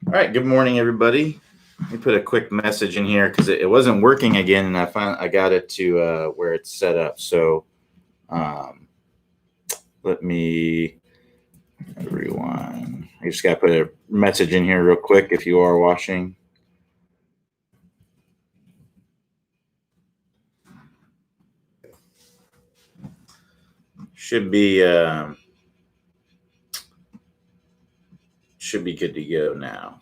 All right, good morning, everybody. Let me put a quick message in here because it wasn't working again, and I got it to where it's set up. So um, let me rewind. I just got to put a message in here real quick if you are watching. Should be good to go now.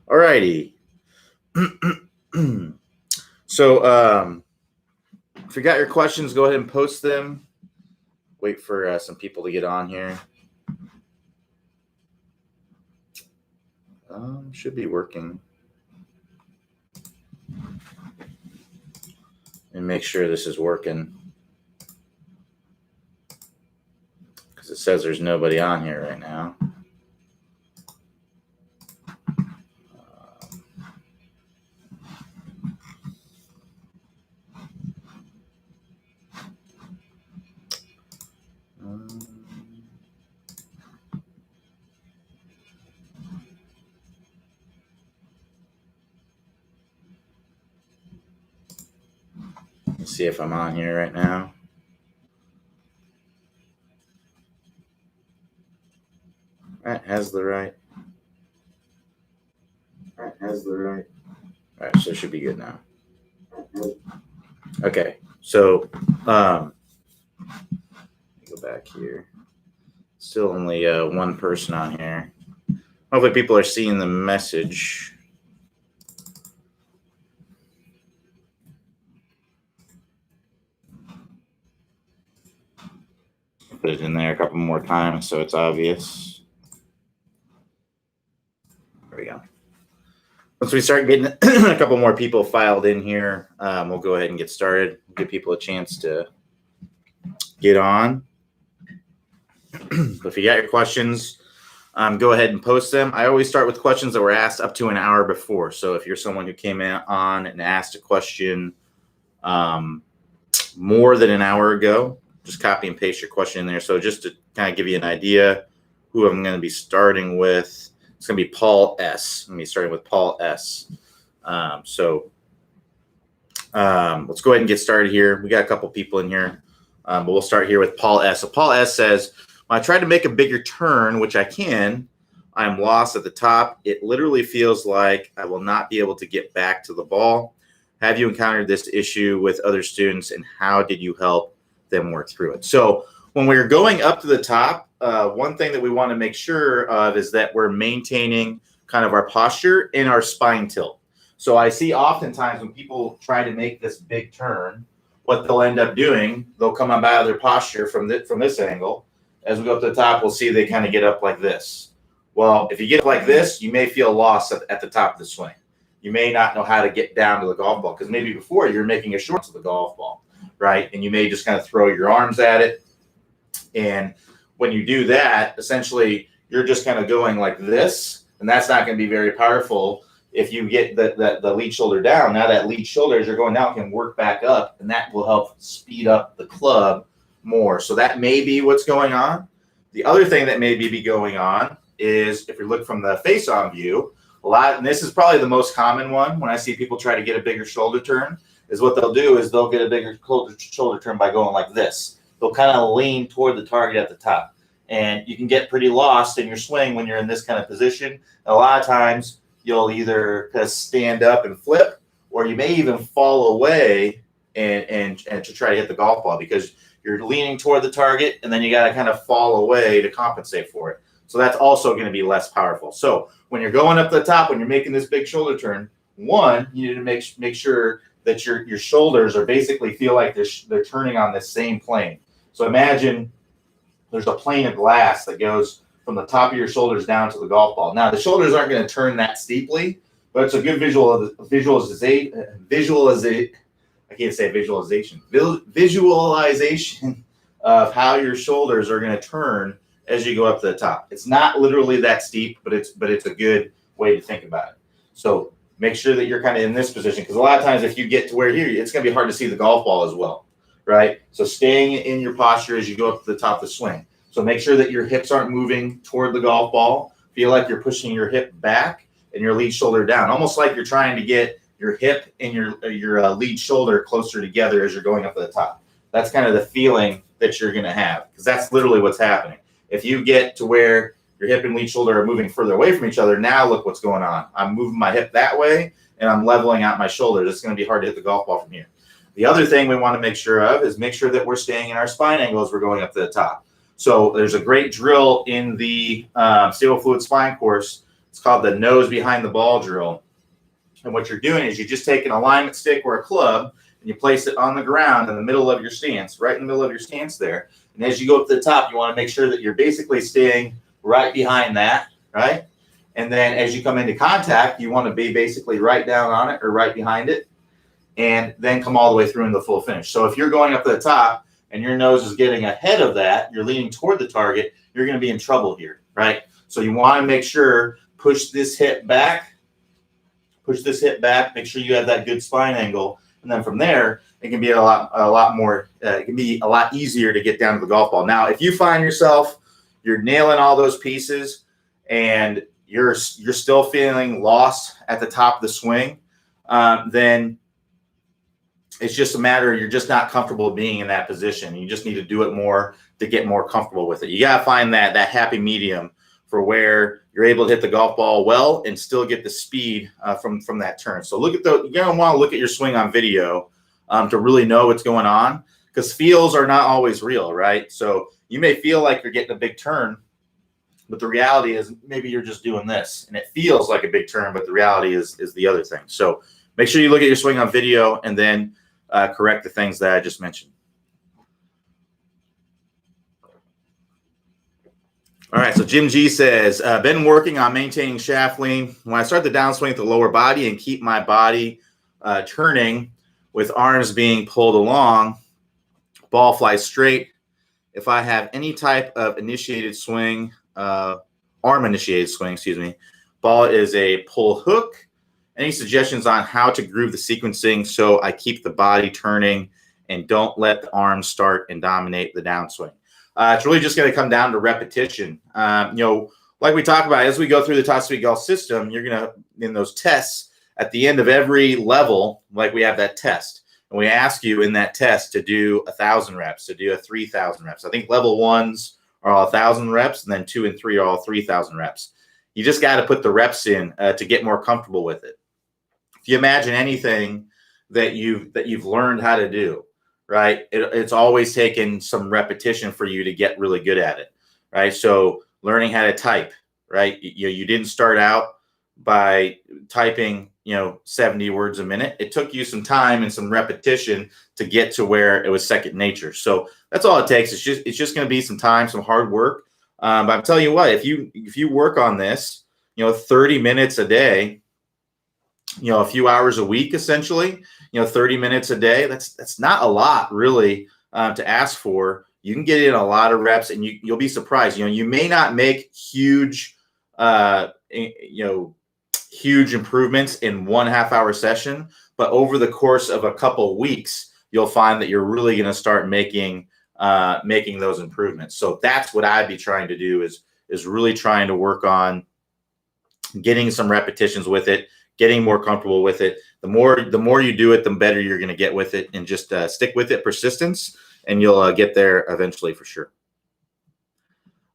All righty. So if you got your questions, go ahead and post them. Wait for some people to get on here. Should be working. And make sure this is working. Because it says there's nobody on here right now. Let's see if I'm on here right now. All right, has the right. All right, so it should be good now. Okay, so go back here. Still only one person on here. Hopefully people are seeing the message. Put it in there a couple more times so it's obvious. There we go. Once we start getting a couple more people filed in here, we'll go ahead and get started. Give people a chance to get on. If you got your questions, go ahead and post them. I always start with questions that were asked up to an hour before. So if you're someone who came on and asked a question more than an hour ago, just copy and paste your question in there. So just to kind of give you an idea who I'm going to be starting with, it's going to be Paul S. I'm going to be starting with Paul S. So let's go ahead and get started here. We got a couple people in here, but we'll start here with Paul S. So Paul S says, when I try to make a bigger turn, which I can, I'm lost at the top. It literally feels like I will not be able to get back to the ball. Have you encountered this issue with other students, and how did you help them work through it? So when we're going up to the top, one thing that we want to make sure of is that we're maintaining kind of our posture and our spine tilt. So I see oftentimes when people try to make this big turn, what they'll end up doing, they'll come up out of their posture from this angle. As we go up to the top, we'll see they kind of get up like this. Well, if you get up like this, you may feel lost at the top of the swing. You may not know how to get down to the golf ball because maybe before you're making a short to the golf ball, right? And you may just kind of throw your arms at it. And when you do that, essentially, you're just kind of going like this, and that's not going to be very powerful. If you get the lead shoulder down, now that lead shoulder, as you're going down, can work back up, and that will help speed up the club more. So that may be what's going on. The other thing that may be going on is if you look from the face-on view, and this is probably the most common one when I see people try to get a bigger shoulder turn, is what they'll do is they'll get a bigger shoulder turn by going like this. They'll kind of lean toward the target at the top. And you can get pretty lost in your swing when you're in this kind of position. And a lot of times you'll either stand up and flip, or you may even fall away and to try to hit the golf ball because you're leaning toward the target, and then you got to kind of fall away to compensate for it. So that's also going to be less powerful. So when you're going up the top, when you're making this big shoulder turn, one, you need to make sure that your shoulders are basically feel like they're turning on the same plane. So imagine there's a plane of glass that goes from the top of your shoulders down to the golf ball. Now, the shoulders aren't going to turn that steeply, but it's a good visualization. I can't say visualization. Visualization of how your shoulders are going to turn as you go up to the top. It's not literally that steep, but it's a good way to think about it. So make sure that you're kind of in this position, because a lot of times if you get to where here, it's going to be hard to see the golf ball as well, right? So staying in your posture as you go up to the top of the swing. So make sure that your hips aren't moving toward the golf ball. If feel like you're pushing your hip back and your lead shoulder down, almost like you're trying to get your hip and your lead shoulder closer together as you're going up to the top. That's kind of the feeling that you're going to have, because that's literally what's happening. If you get to where your hip and lead shoulder are moving further away from each other, now look what's going on. I'm moving my hip that way, and I'm leveling out my shoulders. It's going to be hard to hit the golf ball from here. The other thing we want to make sure of is make sure that we're staying in our spine angle as we're going up to the top. So there's a great drill in the Stable Fluid Spine course. It's called the nose behind the ball drill. And what you're doing is you just take an alignment stick or a club and you place it on the ground in the middle of your stance, right in the middle of your stance there. And as you go up to the top, you want to make sure that you're basically staying right behind that, right? And then as you come into contact, you want to be basically right down on it or right behind it, and then come all the way through into the full finish. So if you're going up to the top and your nose is getting ahead of that, you're leaning toward the target, you're going to be in trouble here, right? So you want to make sure, push this hip back, make sure you have that good spine angle. And then from there, it can be a lot more, it can be a lot easier to get down to the golf ball. Now, if you find yourself, you're nailing all those pieces and you're still feeling lost at the top of the swing, then it's just a matter of you're just not comfortable being in that position. You just need to do it more to get more comfortable with it. You got to find that happy medium for where you're able to hit the golf ball well and still get the speed from that turn. So you're going to want to look at your swing on video to really know what's going on, because feels are not always real, right? So you may feel like you're getting a big turn, but the reality is maybe you're just doing this and it feels like a big turn, but the reality is the other thing. So make sure you look at your swing on video and then correct the things that I just mentioned. All right, so Jim G says, been working on maintaining shaft lean. When I start the downswing with the lower body and keep my body turning with arms being pulled along, ball flies straight. If I have any type of initiated swing, arm initiated swing, excuse me, ball is a pull hook. Any suggestions on how to groove the sequencing so I keep the body turning and don't let the arms start and dominate the downswing? It's really just going to come down to repetition. Like we talk about, as we go through the Top Speed Golf system, you're going to, in those tests, at the end of every level, like we have that test. And we ask you in that test to do 1,000 reps, to do 3,000 reps. I think level 1s are all 1,000 reps, and then 2 and 3 are all 3,000 reps. You just got to put the reps in to get more comfortable with it. If you imagine anything that you've learned how to do, right? It's always taken some repetition for you to get really good at it, right? So learning how to type, right? You didn't start out by typing, 70 words a minute. It took you some time and some repetition to get to where it was second nature. So that's all it takes. It's just going to be some time, some hard work. But I'm telling you what, if you work on this, 30 minutes a day, a few hours a week, essentially, 30 minutes a day, that's not a lot really to ask for. You can get in a lot of reps and you'll be surprised. You may not make huge improvements in 1.5 hour session, but over the course of a couple of weeks, you'll find that you're really going to start making those improvements. So that's what I'd be trying to do is really trying to work on getting some repetitions with it, getting more comfortable with it. The more you do it, the better you're going to get with it, and just stick with it, persistence, and you'll get there eventually for sure.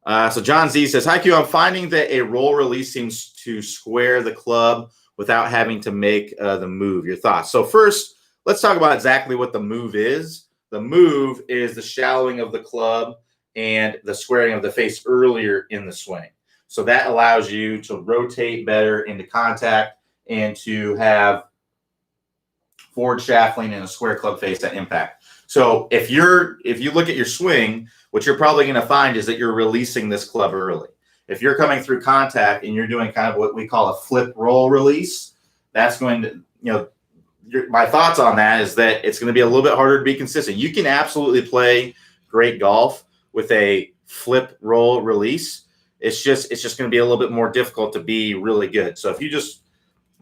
So John Z says, hi, Q. I'm finding that a roll release seems to square the club without having to make the move. Your thoughts? So first, let's talk about exactly what the move is. The move is the shallowing of the club and the squaring of the face earlier in the swing. So that allows you to rotate better into contact and to have forward shaft lean and a square club face at impact. So if you look at your swing, what you're probably going to find is that you're releasing this club early. If you're coming through contact and you're doing kind of what we call a flip roll release, that's going to, my thoughts on that is that it's going to be a little bit harder to be consistent. You can absolutely play great golf with a flip roll release. It's just going to be a little bit more difficult to be really good. So if you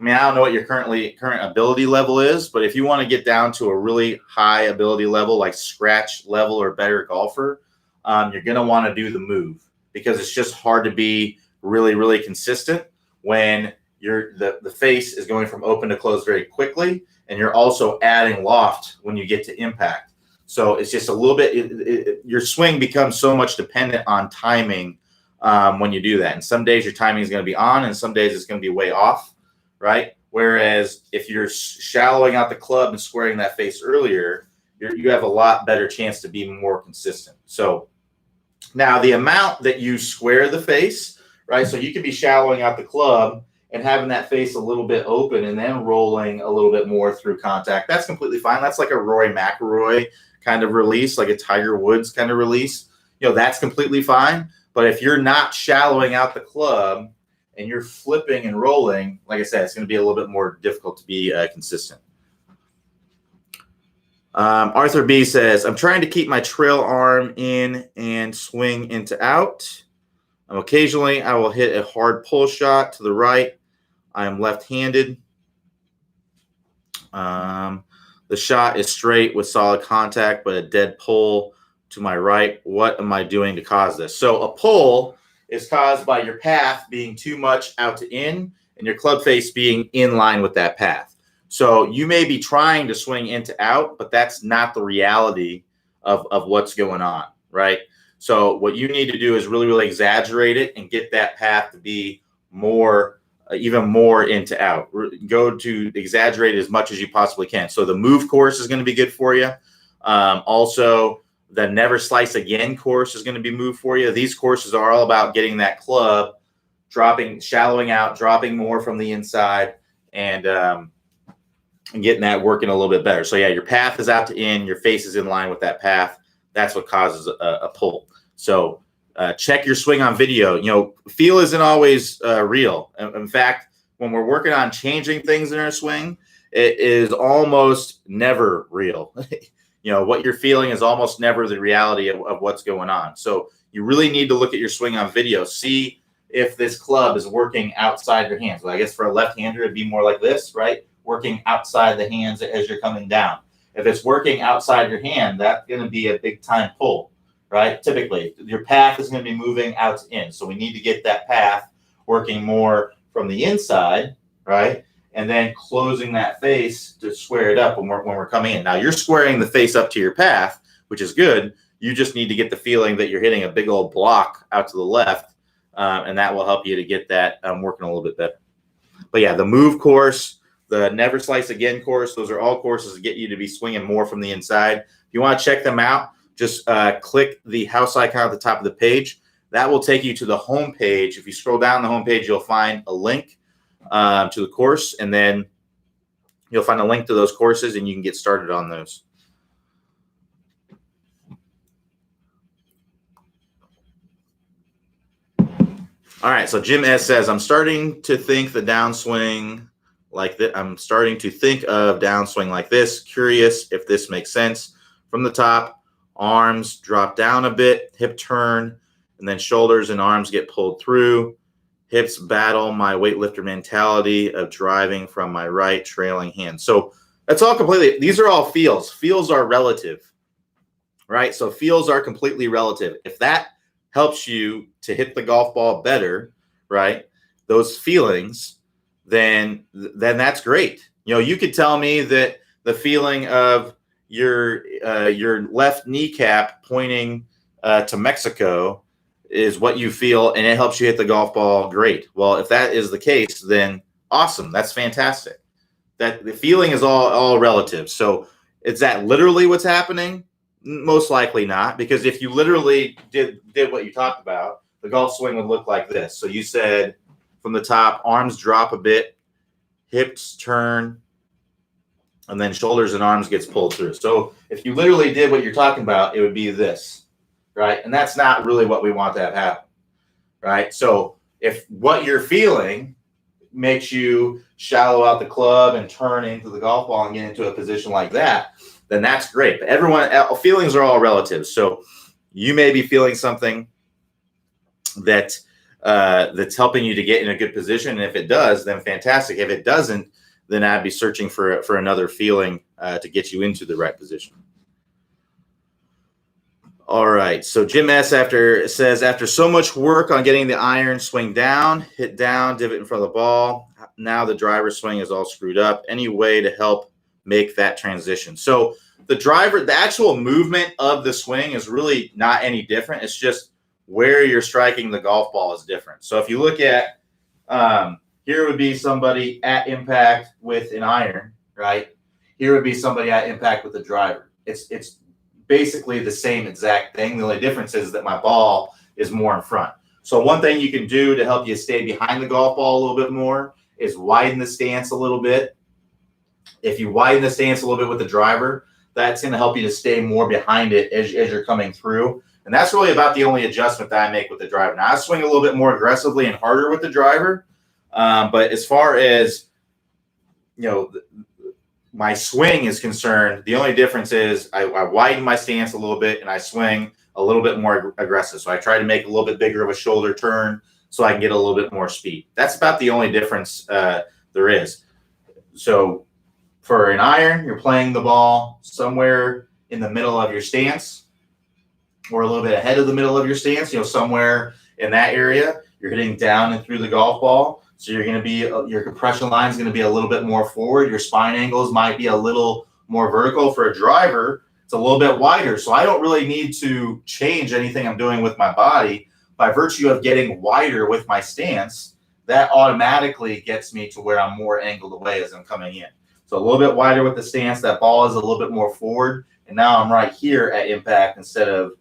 I don't know what your current ability level is, but if you want to get down to a really high ability level, like scratch level or better golfer, you're going to want to do the move, because it's just hard to be really, really consistent when the face is going from open to close very quickly, and you're also adding loft when you get to impact. So it's just a little bit, your swing becomes so much dependent on timing when you do that. And some days your timing is going to be on, and some days it's going to be way off, right? Whereas if you're shallowing out the club and squaring that face earlier, you have a lot better chance to be more consistent. So now the amount that you square the face, right? So you could be shallowing out the club and having that face a little bit open and then rolling a little bit more through contact. That's completely fine. That's like a Rory McIlroy kind of release, like a Tiger Woods kind of release. That's completely fine. But if you're not shallowing out the club and you're flipping and rolling, like I said, it's going to be a little bit more difficult to be consistent. Arthur B says, I'm trying to keep my trail arm in and swing into out. Occasionally, I will hit a hard pull shot to the right. I am left-handed. The shot is straight with solid contact, but a dead pull to my right. What am I doing to cause this? So a pull is caused by your path being too much out to in and your club face being in line with that path. So you may be trying to swing into out, but that's not the reality of what's going on, right? So what you need to do is really, really exaggerate it and get that path to be more, even more into out. Go to exaggerate as much as you possibly can. So the move course is going to be good for you. Also, the never slice again course is going to be moved for you. These courses are all about getting that club dropping, shallowing out, dropping more from the inside, and getting that working a little bit better. So yeah, your path is out to in, your face is in line with that path. That's what causes a pull. So check your swing on video. Feel isn't always real. In fact, when we're working on changing things in our swing, it is almost never real. What you're feeling is almost never the reality of what's going on. So you really need to look at your swing on video. See if this club is working outside your hands. Well, I guess for a left-hander, it'd be more like this, right? Working outside the hands as you're coming down. If it's working outside your hand, that's going to be a big time pull, right? Typically, your path is going to be moving out to in. So we need to get that path working more from the inside, right? And then closing that face to square it up when we're coming in. Now, you're squaring the face up to your path, which is good. You just need to get the feeling that you're hitting a big old block out to the left, and that will help you to get that working a little bit better. But yeah, the move course, the never slice again course, those are all courses that get you to be swinging more from the inside. If you want to check them out, just click the house icon at the top of the page. That will take you to the home page. If you scroll down the home page, you'll find a link to the course, and then you'll find a link to those courses, and you can get started on those. All right, so Jim S says, I'm starting to think the downswing like that. I'm starting to think of downswing like this. Curious if this makes sense. From the top, arms drop down a bit, hip turn, and then shoulders and arms get pulled through. Hips battle my weightlifter mentality of driving from my right trailing hand. So that's all completely, these are all feels. Feels are relative, right? So feels are completely relative. If that helps you to hit the golf ball better, right? Those feelings, then that's great. You could tell me that the feeling of your left kneecap pointing to Mexico is what you feel, and it helps you hit the golf ball. Great. Well, if that is the case, then awesome. That's fantastic. That the feeling is all relative. So is that literally what's happening? Most likely not, because if you literally did what you talked about, the golf swing would look like this. So you said from the top, arms drop a bit, hips turn, and then shoulders and arms gets pulled through. So if you literally did what you're talking about, it would be this, right? And that's not really what we want to have happen, right? So if what you're feeling makes you shallow out the club and turn into the golf ball and get into a position like that, then that's great. But feelings are all relative. So you may be feeling something that that's helping you to get in a good position. And if it does, then fantastic. If it doesn't, then I'd be searching for another feeling to get you into the right position. All right. So Jim S. says after so much work on getting the iron swing down, hit down, divot in front of the ball. Now the driver swing is all screwed up. Any way to help make that transition? So the actual movement of the swing is really not any different. It's just where you're striking the golf ball is different. So if you look at here would be somebody at impact with an iron, right? Here would be somebody at impact with a driver. It's basically the same exact thing. The only difference is that my ball is more in front. So one thing you can do to help you stay behind the golf ball a little bit more is widen the stance a little bit. If you widen the stance a little bit with the driver, that's going to help you to stay more behind it as you're coming through. And that's really about the only adjustment that I make with the driver. Now, I swing a little bit more aggressively and harder with the driver. But as far as, my swing is concerned, the only difference is I widen my stance a little bit and I swing a little bit more aggressive. So I try to make a little bit bigger of a shoulder turn so I can get a little bit more speed. That's about the only difference there is. So for an iron, you're playing the ball somewhere in the middle of your stance or a little bit ahead of the middle of your stance, somewhere in that area. You're hitting down and through the golf ball. So you're going to be, your compression line is going to be a little bit more forward. Your spine angles might be a little more vertical. For a driver, it's a little bit wider. So I don't really need to change anything I'm doing with my body. By virtue of getting wider with my stance, that automatically gets me to where I'm more angled away as I'm coming in. So a little bit wider with the stance, that ball is a little bit more forward. And now I'm right here at impact instead of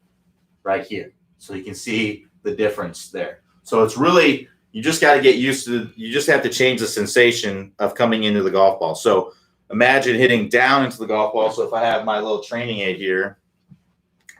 right here. So you can see the difference there. So it's really, you just got to get used to, you just have to change the sensation of coming into the golf ball. So imagine hitting down into the golf ball. So if I have my little training aid here,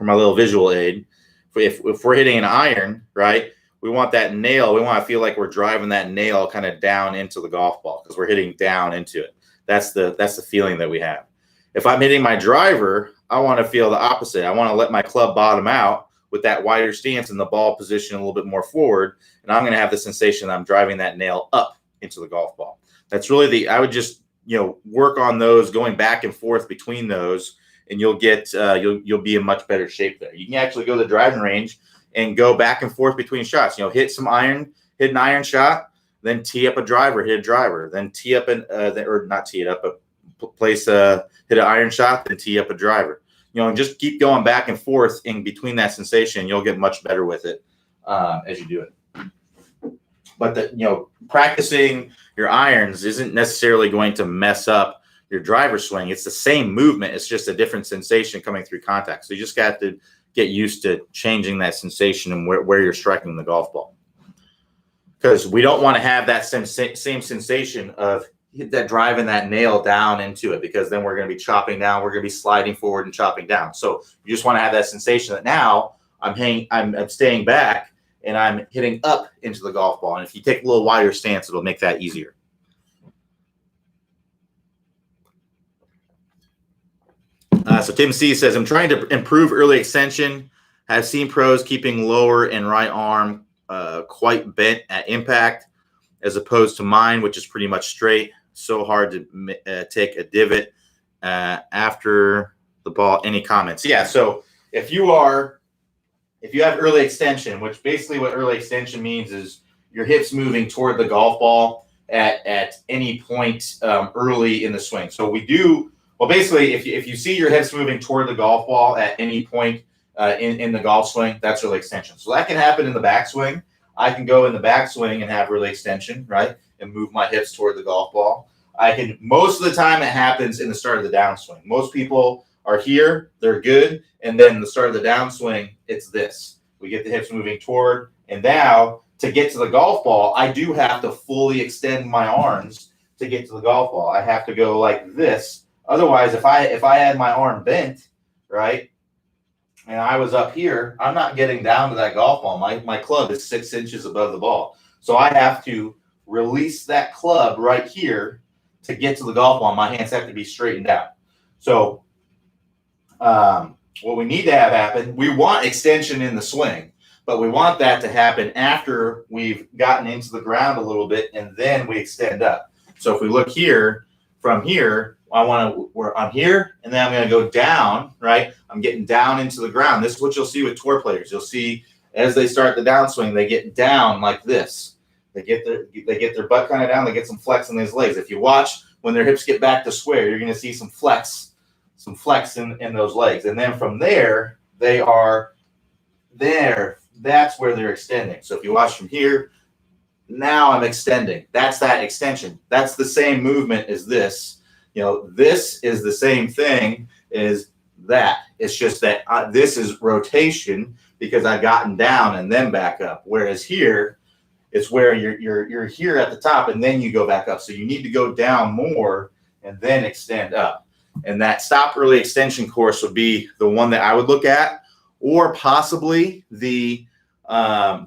or my little visual aid, if we're hitting an iron, right, we want that nail, we want to feel like we're driving that nail kind of down into the golf ball because we're hitting down into it. That's the feeling that we have. If I'm hitting my driver, I want to feel the opposite. I want to let my club bottom out with that wider stance and the ball position a little bit more forward. And I'm going to have the sensation that I'm driving that nail up into the golf ball. That's really I would just, work on those, going back and forth between those, and you'll get, you'll be in much better shape there. You can actually go to the driving range and go back and forth between shots. Hit an iron shot, then tee up a driver, hit a driver, then tee up or not tee it up, but hit an iron shot, then tee up a driver. And just keep going back and forth in between that sensation. You'll get much better with it as you do it. But practicing your irons isn't necessarily going to mess up your driver swing. It's the same movement. It's just a different sensation coming through contact. So you just got to get used to changing that sensation and where you're striking the golf ball. Because we don't want to have that same sensation of that driving that nail down into it, because then we're going to be chopping down. We're going to be sliding forward and chopping down. So you just want to have that sensation that now I'm staying back and I'm hitting up into the golf ball. And if you take a little wider stance, it'll make that easier. So Tim C says, I'm trying to improve early extension. I've seen pros keeping lower and right arm quite bent at impact, as opposed to mine, which is pretty much straight. So hard to take a divot after the ball. Any comments? Yeah. So if you have early extension, which basically what early extension means is your hips moving toward the golf ball at any point early in the swing. So basically, if you see your hips moving toward the golf ball at any point in the golf swing, that's early extension. So that can happen in the backswing. I can go in the backswing and have early extension, right, and move my hips toward the golf ball. Most of the time it happens in the start of the downswing. Most people are here, they're good, and then the start of the downswing, it's this. We get the hips moving toward, and now to get to the golf ball, I do have to fully extend my arms to get to the golf ball. I have to go like this. Otherwise, if I had my arm bent, right, and I was up here, I'm not getting down to that golf ball. My club is 6 inches above the ball. So I have to release that club right here to get to the golf ball. My hands have to be straightened out. So what we need to have happen, we want extension in the swing, but we want that to happen after we've gotten into the ground a little bit, and then we extend up. So if we look here, from here, where I'm here, and then I'm going to go down, right? I'm getting down into the ground. This is what you'll see with tour players. You'll see as they start the downswing, they get down like this. They get their butt kind of down. They get some flex in these legs. If you watch when their hips get back to square, you're going to see some flex in those legs. And then from there, they are there. That's where they're extending. So if you watch from here, now I'm extending. That's that extension. That's the same movement as this. This is the same thing as that. It's just that this is rotation because I've gotten down and then back up. Whereas here, it's where you're here at the top and then you go back up. So you need to go down more and then extend up. And that stop early extension course would be the one that I would look at, or possibly the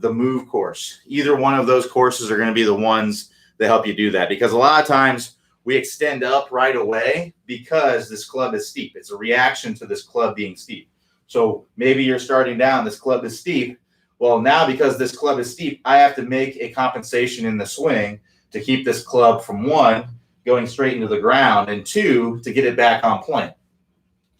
move course. Either one of those courses are going to be the ones that help you do that, because a lot of times we extend up right away because this club is steep. It's a reaction to this club being steep. So maybe you're starting down, this club is steep. Well, now because this club is steep, I have to make a compensation in the swing to keep this club from, one, going straight into the ground, and two, to get it back on point.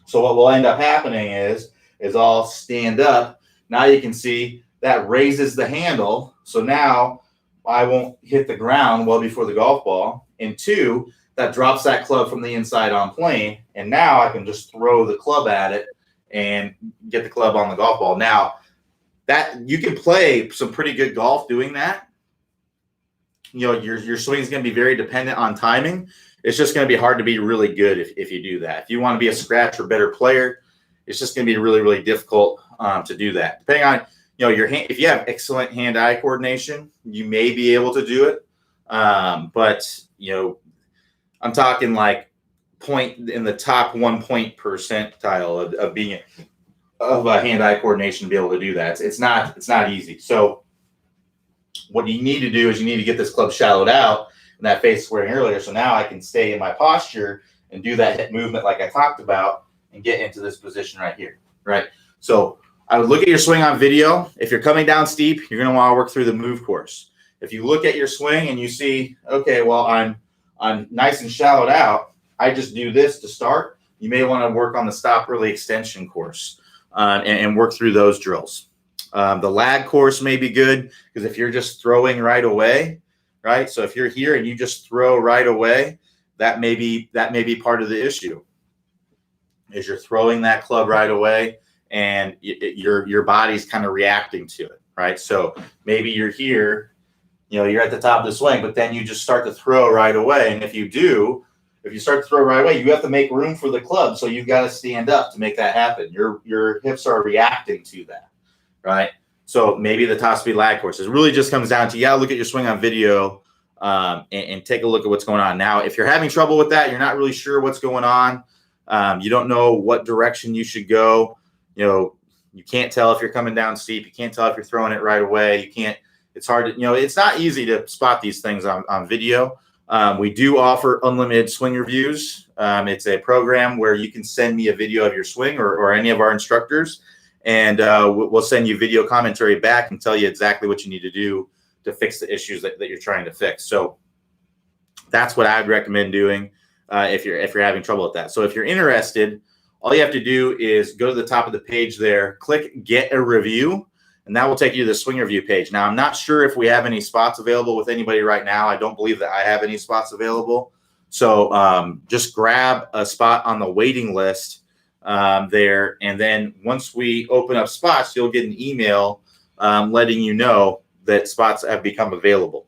So what will end up happening is I'll stand up. Now you can see that raises the handle. So now I won't hit the ground well before the golf ball. And two, that drops that club from the inside on plane. And now I can just throw the club at it and get the club on the golf ball. Now, that you can play some pretty good golf doing that. Your swing is going to be very dependent on timing. It's just going to be hard to be really good if you do that. If you want to be a scratch or better player, it's just going to be really, really difficult to do that. Depending on your hand, if you have excellent hand-eye coordination, you may be able to do it. But I'm talking like point in the top 1 point percentile of being of a hand-eye coordination to be able to do that. It's not easy. So what you need to do is you need to get this club shallowed out and that face squaring earlier. So now I can stay in my posture and do that hip movement like I talked about and get into this position right here, right? So I would look at your swing on video. If you're coming down steep, you're going to want to work through the move course. If you look at your swing and you see, okay, well, I'm nice and shallowed out, I just do this to start, you may want to work on the stop early extension course and work through those drills. The lag course may be good because if you're just throwing right away, right? So if you're here and you just throw right away, that may be part of the issue. Is you're throwing that club right away and your body's kind of reacting to it, right? So maybe you're here, you're at the top of the swing, but then you just start to throw right away. And if you start to throw right away, you have to make room for the club. So you've got to stand up to make that happen. Your hips are reacting to that, right? So maybe the top speed lag course. It really just comes down to, look at your swing on video and take a look at what's going on. Now, if you're having trouble with that, you're not really sure what's going on, you don't know what direction you should go, you can't tell if you're coming down steep. You can't tell if you're throwing it right away. It's hard to, it's not easy to spot these things on video. We do offer unlimited swing reviews. It's a program where you can send me a video of your swing or any of our instructors, and we'll send you video commentary back and tell you exactly what you need to do to fix the issues that you're trying to fix. So that's what I would recommend doing if you're having trouble with that. So if you're interested, all you have to do is go to the top of the page there, click Get a Review, and that will take you to the swing review page. Now, I'm not sure if we have any spots available with anybody right now. I don't believe that I have any spots available. So just grab a spot on the waiting list there. And then once we open up spots, you'll get an email letting you know that spots have become available.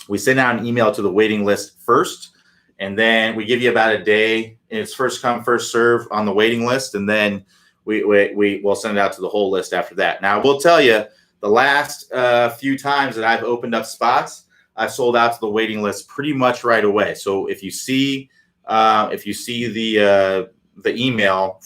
We send out an email to the waiting list first, and then we give you about a day. And it's first come, first serve on the waiting list. And then we'll send it out to the whole list after that. Now, I will tell you, the last few times that I've opened up spots, I've sold out to the waiting list pretty much right away. So if you see the email,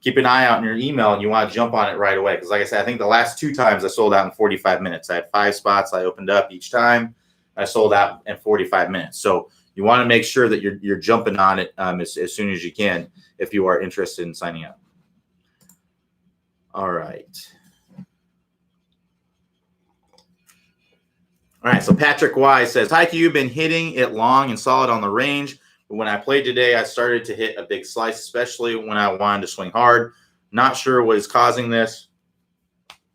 keep an eye out in your email and you want to jump on it right away. Because like I said, I think the last 2 times I sold out in 45 minutes. I had 5 spots I opened up each time. I sold out in 45 minutes. So you want to make sure that you're jumping on it as soon as you can if you are interested in signing up. All right. All right, so Patrick Y says, hi, Q, been hitting it long and solid on the range. when I played today, I started to hit a big slice, especially when I wanted to swing hard. Not sure what is causing this.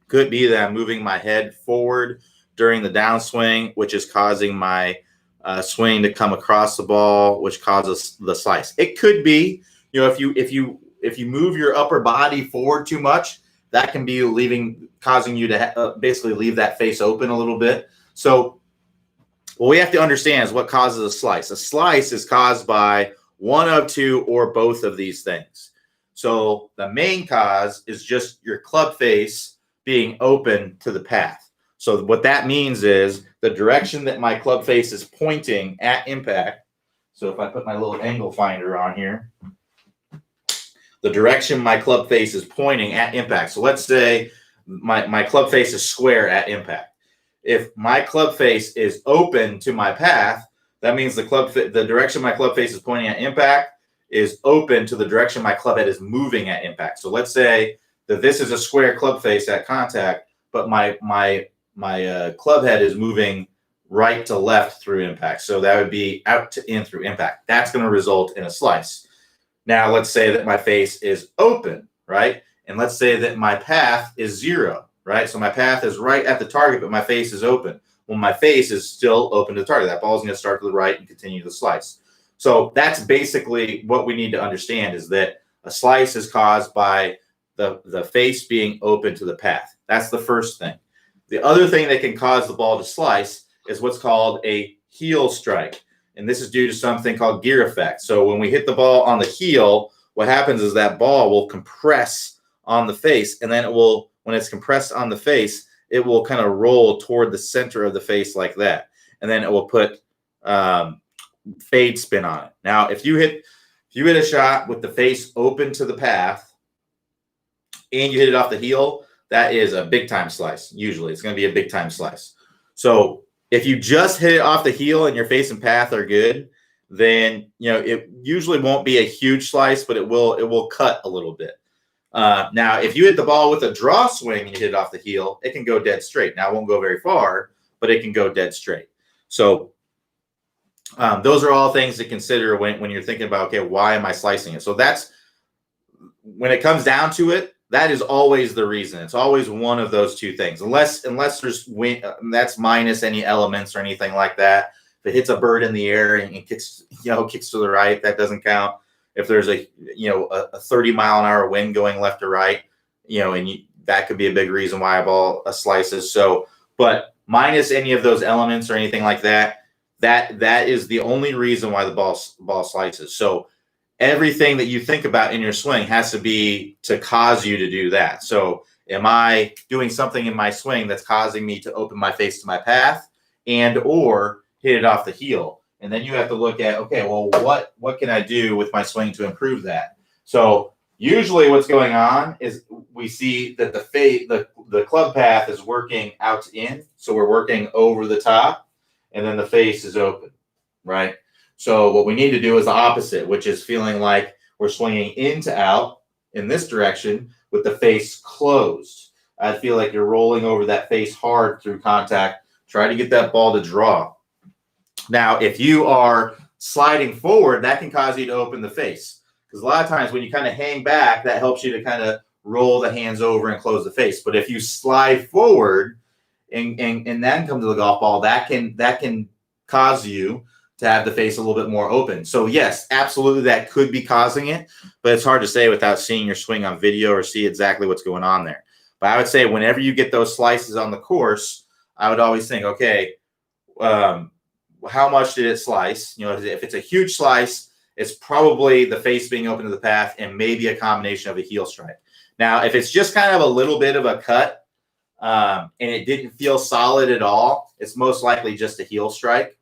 Could be that I'm moving my head forward during the downswing, which is causing my swing to come across the ball, which causes the slice. It could be, if you move your upper body forward too much, that can be causing you to basically leave that face open a little bit. So what we have to understand is what causes a slice. A slice is caused by one of two or both of these things. So the main cause is just your club face being open to the path. So what that means is the direction that my club face is pointing at impact. So if I put my little angle finder on here, the direction my club face is pointing at impact. So let's say my club face is square at impact. If my club face is open to my path, that means the direction my club face is pointing at impact is open to the direction my club head is moving at impact. So let's say that this is a square club face at contact, but my club head is moving right to left through impact. So that would be out to in through impact. That's going to result in a slice. Now, let's say that my face is open, right? And let's say that my path is 0, right? So my path is right at the target, but my face is open. Well, my face is still open to the target. That ball is going to start to the right and continue the slice. So that's basically what we need to understand, is that a slice is caused by the face being open to the path. That's the first thing. The other thing that can cause the ball to slice is what's called a heel strike. And this is due to something called gear effect. So when we hit the ball on the heel, what happens is that ball will compress on the face. And then it will, when it's compressed on the face, it will kind of roll toward the center of the face like that. And then it will put fade spin on it. Now, if you hit a shot with the face open to the path and you hit it off the heel, that is a big time slice. Usually it's going to be a big time slice. So if you just hit it off the heel and your face and path are good, then it usually won't be a huge slice, but it will cut a little bit. Now, if you hit the ball with a draw swing and you hit it off the heel, it can go dead straight. Now, it won't go very far, but it can go dead straight. So those are all things to consider when you're thinking about, okay, why am I slicing it? So that's when it comes down to it. That is always the reason. It's always one of those two things, unless there's wind, that's minus any elements or anything like that. If it hits a bird in the air and it kicks to the right, that doesn't count. If there's a 30-mile-an-hour wind going left or right, that could be a big reason why a ball slices. So, but minus any of those elements or anything like that, that is the only reason why the ball slices. So everything that you think about in your swing has to be to cause you to do that. So am I doing something in my swing that's causing me to open my face to my path and or hit it off the heel? And then you have to look at, okay, well, what can I do with my swing to improve that? So usually what's going on is we see that the club path is working out to in. So we're working over the top and then the face is open, right? So what we need to do is the opposite, which is feeling like we're swinging in to out in this direction with the face closed. I feel like you're rolling over that face hard through contact. Try to get that ball to draw. Now, if you are sliding forward, that can cause you to open the face. Because a lot of times when you kind of hang back, that helps you to kind of roll the hands over and close the face. But if you slide forward and then come to the golf ball, that can cause you to have the face a little bit more open. So yes, absolutely, that could be causing it, but it's hard to say without seeing your swing on video or see exactly what's going on there. But I would say whenever you get those slices on the course, I would always think, okay, how much did it slice? If it's a huge slice, it's probably the face being open to the path and maybe a combination of a heel strike. Now, if it's just kind of a little bit of a cut and it didn't feel solid at all, it's most likely just a heel strike.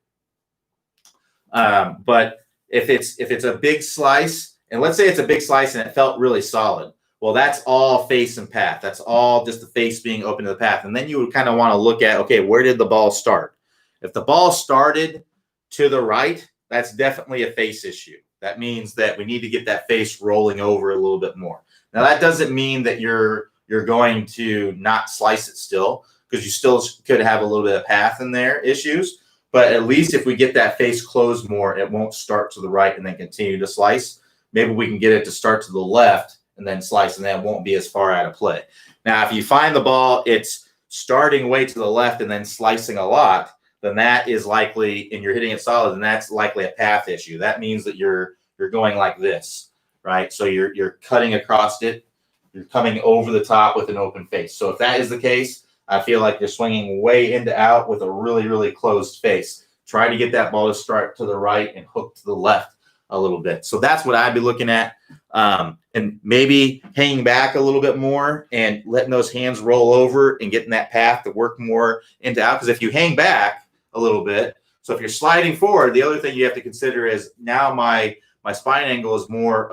But if it's a big slice, and let's say it's a big slice and it felt really solid, well, that's all face and path. That's all just the face being open to the path. And then you would kind of want to look at, okay, where did the ball start? If the ball started to the right, that's definitely a face issue. That means that we need to get that face rolling over a little bit more. Now, that doesn't mean that you're going to not slice it still, because you still could have a little bit of path in there issues. But at least if we get that face closed more, it won't start to the right and then continue to slice. Maybe we can get it to start to the left and then slice, and then it won't be as far out of play. Now, if you find the ball, it's starting way to the left and then slicing a lot, then that is likely, and you're hitting it solid, and that's likely a path issue. That means that you're going like this, right? So you're cutting across it. You're coming over the top with an open face. So if that is the case, I feel like you're swinging way into out with a really, really closed face. Try to get that ball to start to the right and hook to the left a little bit. So that's what I'd be looking at. And maybe hanging back a little bit more and letting those hands roll over and getting that path to work more into out. Because if you hang back a little bit, so if you're sliding forward, the other thing you have to consider is now my spine angle is more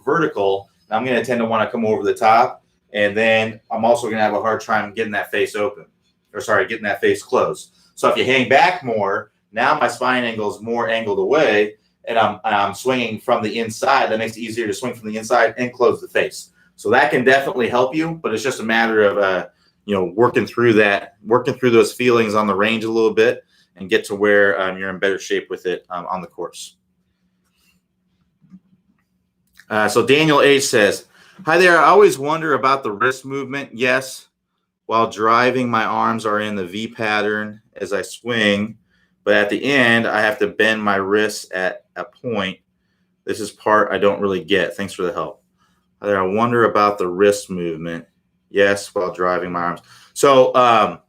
vertical. I'm going to tend to want to come over the top. And then I'm also going to have a hard time getting that face open. Or sorry, getting that face closed. So if you hang back more, now my spine angle is more angled away, and I'm swinging from the inside. That makes it easier to swing from the inside and close the face. So that can definitely help you, but it's just a matter of working through those feelings on the range a little bit and get to where you're in better shape with it on the course. So Daniel H says, "Hi there. I always wonder about the wrist movement. Yes, while driving, my arms are in the V pattern as I swing, but at the end, I have to bend my wrists at a point. This is part I don't really get. Thanks for the help. Hi there. I wonder about the wrist movement. Yes, while driving my arms." So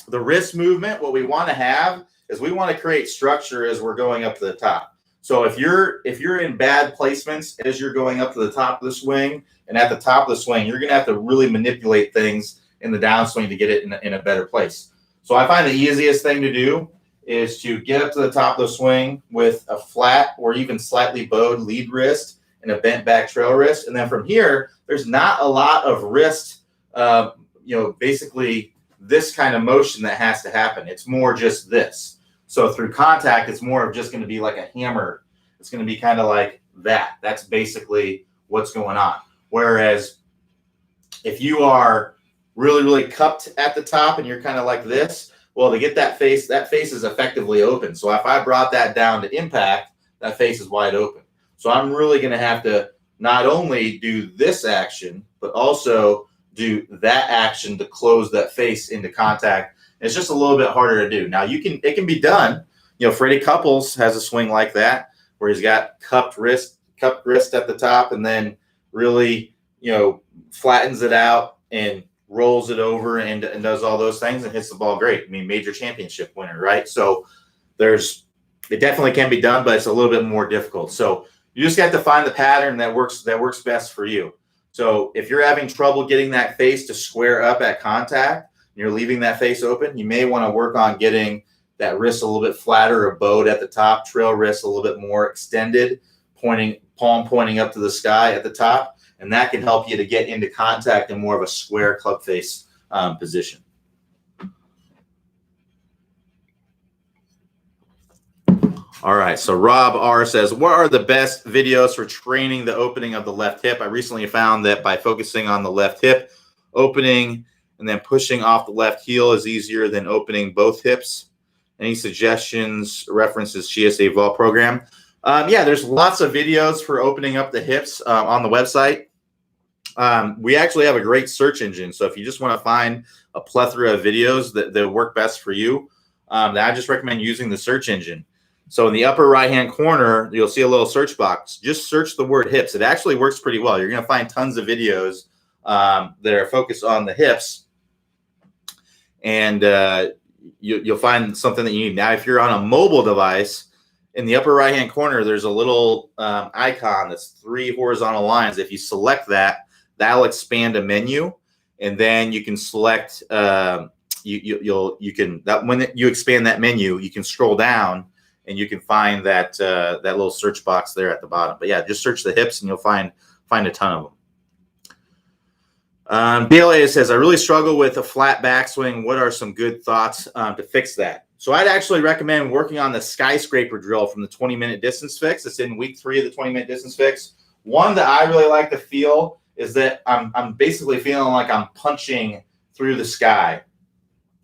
the wrist movement, what we want to have is we want to create structure as we're going up to the top. So if you're in bad placements as you're going up to the top of the swing, and at the top of the swing, you're going to have to really manipulate things in the downswing to get it in a better place. So I find the easiest thing to do is to get up to the top of the swing with a flat or even slightly bowed lead wrist and a bent back trail wrist. And then from here, there's not a lot of wrist, basically this kind of motion that has to happen. It's more just this. So through contact, it's more of just going to be like a hammer. It's going to be kind of like that. That's basically what's going on. Whereas if you are really, really cupped at the top and you're kind of like this, well, to get that face is effectively open. So if I brought that down to impact, that face is wide open. So I'm really going to have to not only do this action, but also do that action to close that face into contact. It's just a little bit harder to do. Now it can be done. Freddie Couples has a swing like that where he's got cupped wrist at the top, and then really, flattens it out and rolls it over and does all those things and hits the ball great. I mean, major championship winner, right? So it definitely can be done, but it's a little bit more difficult. So you just have to find the pattern that works best for you. So if you're having trouble getting that face to square up at contact, you're leaving that face open, you may want to work on getting that wrist a little bit flatter or bowed at the top, trail wrist a little bit more extended, palm pointing up to the sky at the top, and that can help you to get into contact in more of a square club face position. All right, so Rob R says, "What are the best videos for training the opening of the left hip? I recently found that by focusing on the left hip opening and then pushing off the left heel is easier than opening both hips. Any suggestions?" References GSA Vault program. Yeah, there's lots of videos for opening up the hips on the website. We actually have a great search engine. So if you just want to find a plethora of videos that work best for you, I just recommend using the search engine. So in the upper right-hand corner, you'll see a little search box. Just search the word hips. It actually works pretty well. You're going to find tons of videos that are focused on the hips. And you'll find something that you need. Now, if you're on a mobile device, in the upper right-hand corner, there's a little icon that's 3 horizontal lines. If you select that, that'll expand a menu, and then you can select. When you expand that menu, you can scroll down and you can find that little search box there at the bottom. But yeah, just search the hips and you'll find a ton of them. DLA says, "I really struggle with a flat backswing. What are some good thoughts to fix that?" So I'd actually recommend working on the skyscraper drill from the 20-minute distance fix. It's in week 3 of the 20-minute distance fix. One that I really like to feel is that I'm basically feeling like I'm punching through the sky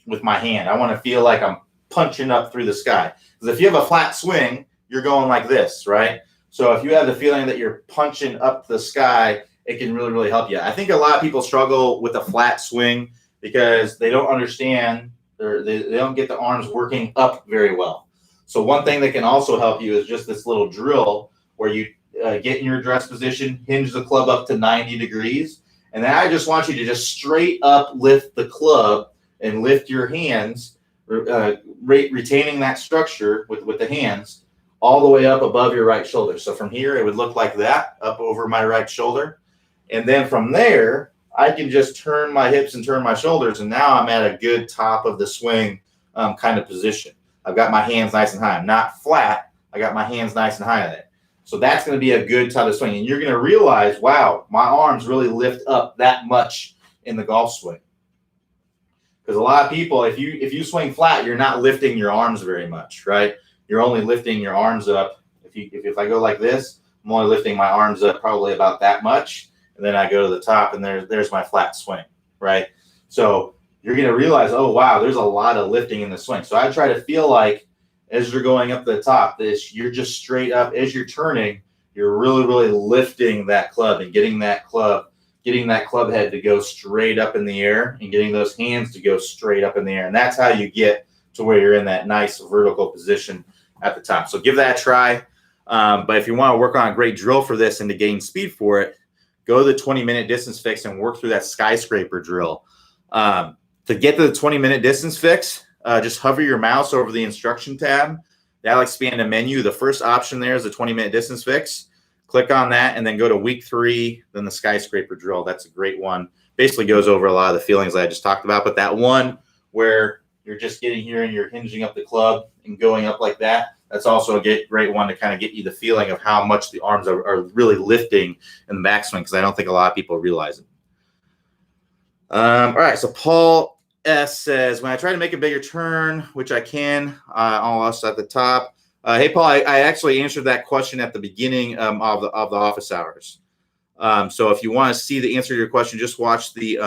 with my hand. I want to feel like I'm punching up through the sky. Because if you have a flat swing, you're going like this, right? So if you have the feeling that you're punching up the sky, it can really, really help you. I think a lot of people struggle with a flat swing because they don't understand, or they don't get the arms working up very well. So one thing that can also help you is just this little drill where you get in your address position, hinge the club up to 90 degrees. And then I just want you to just straight up lift the club and lift your hands, retaining that structure with the hands all the way up above your right shoulder. So from here, it would look like that, up over my right shoulder. And then from there, I can just turn my hips and turn my shoulders. And now I'm at a good top of the swing kind of position. I've got my hands nice and high. I'm not flat. I got my hands nice and high on it. So that's going to be a good type of swing. And you're going to realize, wow, my arms really lift up that much in the golf swing. Because a lot of people, if you swing flat, you're not lifting your arms very much, right? You're only lifting your arms up. If I go like this, I'm only lifting my arms up probably about that much. And then I go to the top, and there's my flat swing, right? So you're going to realize, oh, wow, there's a lot of lifting in the swing. So I try to feel like as you're going up the top, you're just straight up. As you're turning, you're really, really lifting that club and getting that club head to go straight up in the air and getting those hands to go straight up in the air. And that's how you get to where you're in that nice vertical position at the top. So give that a try. But if you want to work on a great drill for this and to gain speed for it, go to the 20-minute distance fix and work through that skyscraper drill. To get to the 20-minute distance fix, just hover your mouse over the instruction tab. That'll expand a menu. The first option there is the 20-minute distance fix. Click on that and then go to week 3, then the skyscraper drill. That's a great one. Basically goes over a lot of the feelings that I just talked about. But that one where you're just getting here and you're hinging up the club and going up like that, that's also a great one to kind of get you the feeling of how much the arms are really lifting in the backswing, because I don't think a lot of people realize it. All right, so Paul S says, when I try to make a bigger turn, which I can, almost at the top. Hey, Paul, I actually answered that question at the beginning of the office hours. So if you want to see the answer to your question, just watch the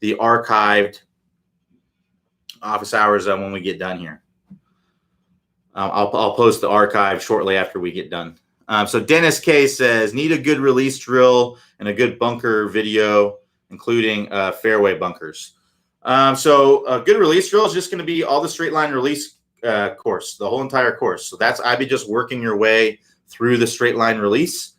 archived office hours when we get done here. I'll post the archive shortly after we get done. So Dennis K says, need a good release drill and a good bunker video, including fairway bunkers. So a good release drill is just going to be all the straight line release course, the whole entire course. So I'd be just working your way through the straight line release.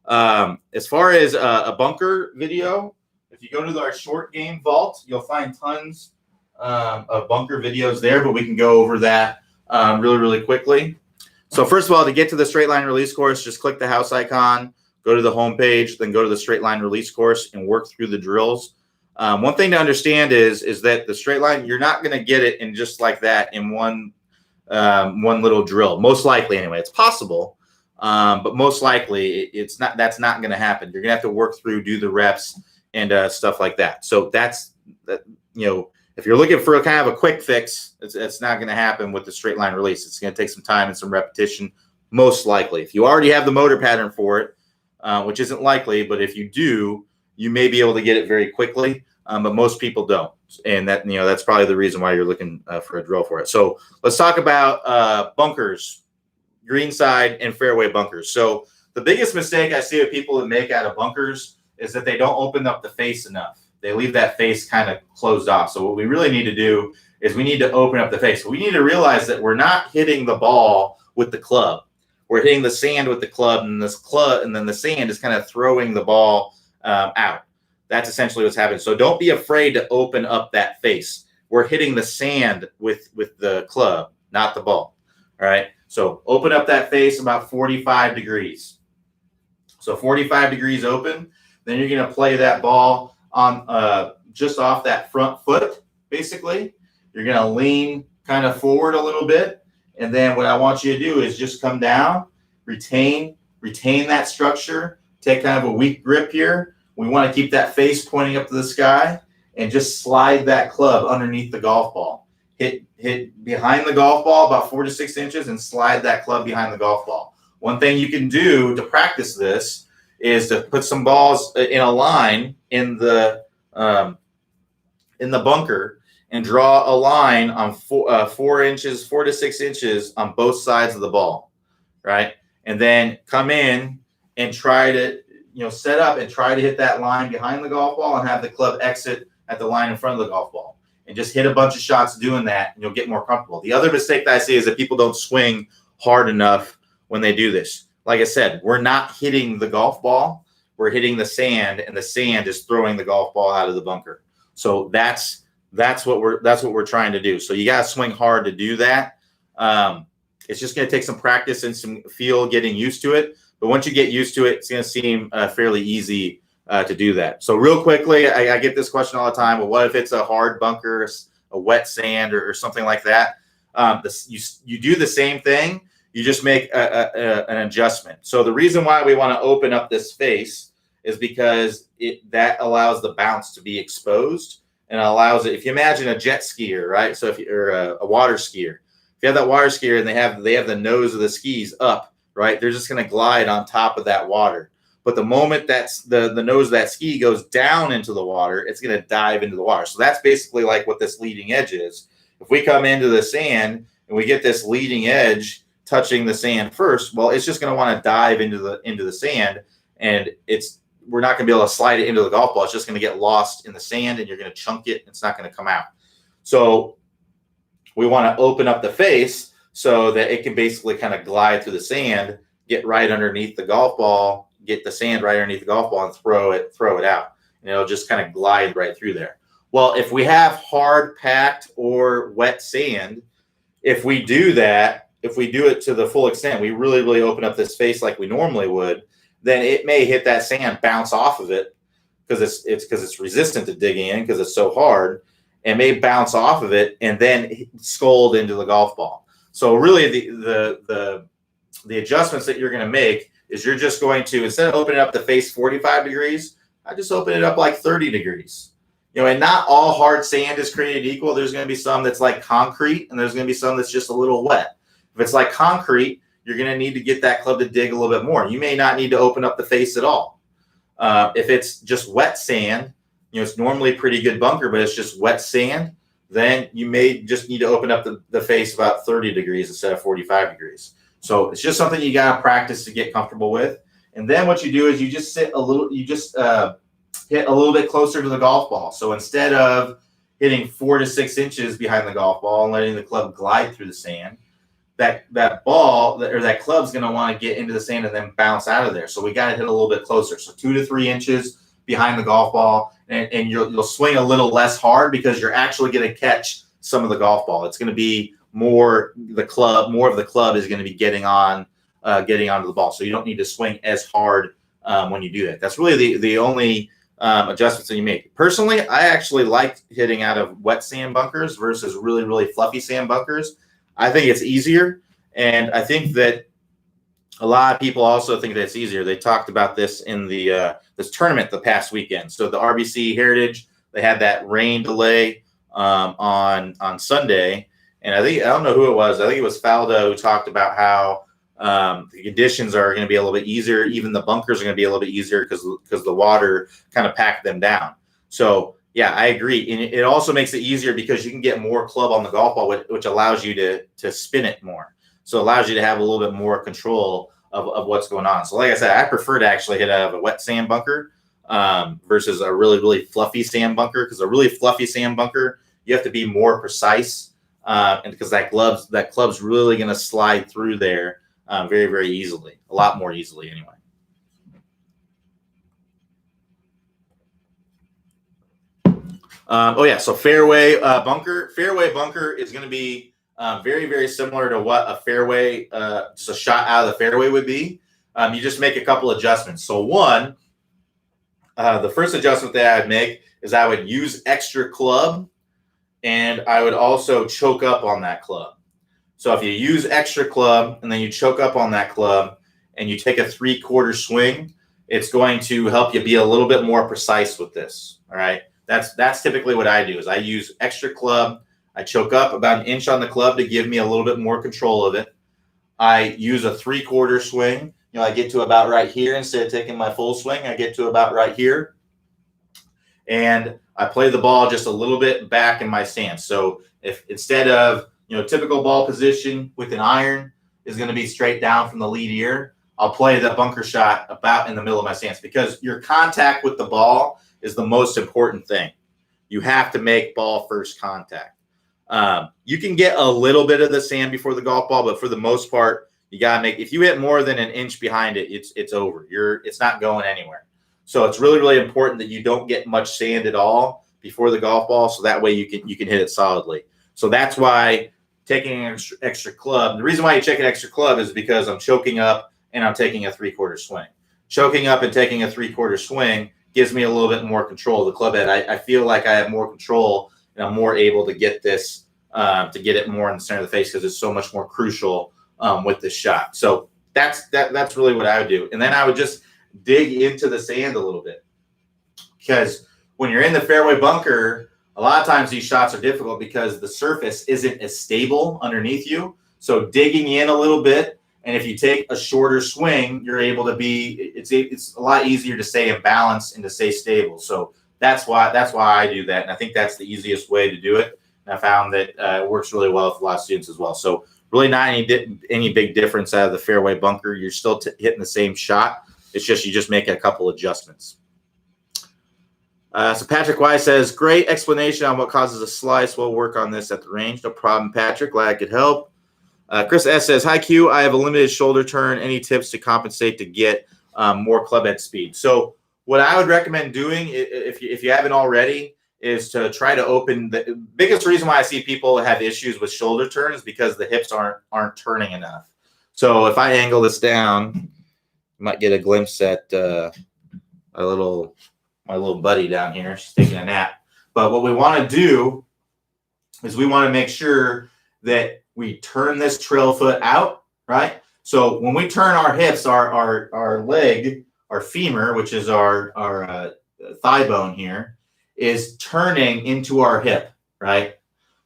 As far as a bunker video, if you go to our short game vault, you'll find tons of bunker videos there, but we can go over that really, really quickly. So first of all, to get to the straight line release course, just click the house icon, go to the home page, then go to the straight line release course and work through the drills. One thing to understand is that the straight line, you're not going to get it in just like that in one little drill. Most likely, anyway. It's possible, but most likely that's not going to happen. You're going to have to work through, do the reps and stuff like that. So that's if you're looking for kind of a quick fix, it's not going to happen with the straight line release. It's going to take some time and some repetition, most likely. If you already have the motor pattern for it, which isn't likely, but if you do, you may be able to get it very quickly, but most people don't. And that's probably the reason why you're looking for a drill for it. So let's talk about bunkers, greenside and fairway bunkers. So the biggest mistake I see with people that make out of bunkers is that they don't open up the face enough. They leave that face kind of closed off. So what we really need to do is we need to open up the face. We need to realize that we're not hitting the ball with the club. We're hitting the sand with the club, and then the sand is kind of throwing the ball out. That's essentially what's happening. So don't be afraid to open up that face. We're hitting the sand with the club, not the ball. All right. So open up that face about 45 degrees. So 45 degrees open. Then you're going to play that ball on just off that front foot, basically. You're going to lean kind of forward a little bit. And then what I want you to do is just come down, retain that structure, take kind of a weak grip here. We want to keep that face pointing up to the sky and just slide that club underneath the golf ball. Hit behind the golf ball about 4 to 6 inches and slide that club behind the golf ball. One thing you can do to practice this is to put some balls in a line in the bunker and draw a line on 4 inches, 4 to 6 inches on both sides of the ball, right? And then come in and try to, set up and try to hit that line behind the golf ball and have the club exit at the line in front of the golf ball. And just hit a bunch of shots doing that, and you'll get more comfortable. The other mistake that I see is that people don't swing hard enough when they do this. Like I said, we're not hitting the golf ball. We're hitting the sand, and the sand is throwing the golf ball out of the bunker. So that's what we're trying to do. So you got to swing hard to do that. It's just going to take some practice and some feel getting used to it. But once you get used to it, it's going to seem fairly easy to do that. So real quickly, I get this question all the time. Well, what if it's a hard bunker, a wet sand, or something like that? You do the same thing. You just make an adjustment. So the reason why we want to open up this face is because that allows the bounce to be exposed, and allows it. If you imagine a jet skier, right? So if you're a water skier, if you have that water skier and they have the nose of the skis up, right? They're just going to glide on top of that water. But the moment that's the nose of that ski goes down into the water, it's going to dive into the water. So that's basically like what this leading edge is. If we come into the sand and we get this leading edge touching the sand first, well, it's just going to want to dive into the sand, and we're not going to be able to slide it into the golf ball. It's just going to get lost in the sand, and you're going to chunk it. It's not going to come out. So we want to open up the face so that it can basically kind of glide through the sand, get right underneath the golf ball, get the sand right underneath the golf ball, and throw it out. And it'll just kind of glide right through there. Well, if we have hard packed or wet sand, if we do it to the full extent, we really, really open up this face like we normally would, then it may hit that sand, bounce off of it because it's resistant to digging in because it's so hard, and may bounce off of it and then scold into the golf ball. So really the adjustments that you're going to make is you're just going to, instead of opening up the face 45 degrees, I just open it up like 30 degrees. And not all hard sand is created equal. There's going to be some that's like concrete, and there's going to be some that's just a little wet. If it's like concrete, you're going to need to get that club to dig a little bit more. You may not need to open up the face at all. If it's just wet sand, it's normally a pretty good bunker, but it's just wet sand, then you may just need to open up the face about 30 degrees instead of 45 degrees. So it's just something you got to practice to get comfortable with. And then what you do is you just hit a little bit closer to the golf ball. So instead of hitting 4 to 6 inches behind the golf ball and letting the club glide through the sand, that ball or that club's going to want to get into the sand and then bounce out of there. So we got to hit a little bit closer. So 2 to 3 inches behind the golf ball, and you'll swing a little less hard because you're actually going to catch some of the golf ball. It's going to be more of the club is going to be getting onto the ball. So you don't need to swing as hard when you do that. That's really the only adjustments that you make. Personally, I actually like hitting out of wet sand bunkers versus really, really fluffy sand bunkers. I think it's easier, and I think that a lot of people also think that it's easier. They talked about this in this tournament the past weekend. So the RBC Heritage, they had that rain delay on Sunday, and I don't know who it was. I think it was Faldo who talked about how the conditions are going to be a little bit easier. Even the bunkers are going to be a little bit easier because the water kind of packed them down. So yeah, I agree. And it also makes it easier because you can get more club on the golf ball, which allows you to spin it more. So it allows you to have a little bit more control of what's going on. So like I said, I prefer to actually hit out of a wet sand bunker versus a really, really fluffy sand bunker, because a really fluffy sand bunker, you have to be more precise and because that club's really going to slide through there very, very easily, a lot more easily anyway. So fairway bunker. Fairway bunker is going to be very, very similar to what a fairway, just a shot out of the fairway would be. You just make a couple adjustments. So one, the first adjustment that I'd make is I would use extra club, and I would also choke up on that club. So if you use extra club and then you choke up on that club and you take a 3/4 swing, it's going to help you be a little bit more precise with this. All right. That's typically what I do is I use extra club. I choke up about 1 inch on the club to give me a little bit more control of it. I use a 3/4 swing. I get to about right here instead of taking my full swing. I get to about right here. And I play the ball just a little bit back in my stance. So if instead of, typical ball position with an iron is going to be straight down from the lead ear, I'll play the bunker shot about in the middle of my stance, because your contact with the ball is the most important thing. You have to make ball first contact. You can get a little bit of the sand before the golf ball, but for the most part, you got to make, if you hit more than an inch behind it, it's over. It's not going anywhere. So it's really, really important that you don't get much sand at all before the golf ball, so that way you can hit it solidly. So that's why taking an extra club. The reason why you check an extra club is because I'm choking up and I'm taking a 3/4 swing. Choking up and taking a 3/4 swing gives me a little bit more control of the club head. I feel like I have more control and I'm more able to get this, to get it more in the center of the face, because it's so much more crucial with this shot. So that's really what I would do. And then I would just dig into the sand a little bit, because when you're in the fairway bunker, a lot of times these shots are difficult because the surface isn't as stable underneath you. So digging in a little bit, and if you take a shorter swing, you're able to be, it's a lot easier to stay in balance and to stay stable. So that's why I do that. And I think that's the easiest way to do it. And I found that it works really well with a lot of students as well. So really not any big difference out of the fairway bunker. You're still hitting the same shot. It's just, you just make a couple adjustments. So Patrick Y says, great explanation on what causes a slice. We'll work on this at the range. No problem, Patrick. Glad I could help. Chris S says, hi, Q. I have a limited shoulder turn. Any tips to compensate to get more club head speed? So what I would recommend doing, if you haven't already, is to try to open. The biggest reason why I see people have issues with shoulder turn is because the hips aren't turning enough. So if I angle this down, you might get a glimpse at my little buddy down here. She's taking a nap. But what we want to do is we want to make sure that we turn this trail foot out, right? So when we turn our hips, our leg, our femur, which is our thigh bone here, is turning into our hip, right?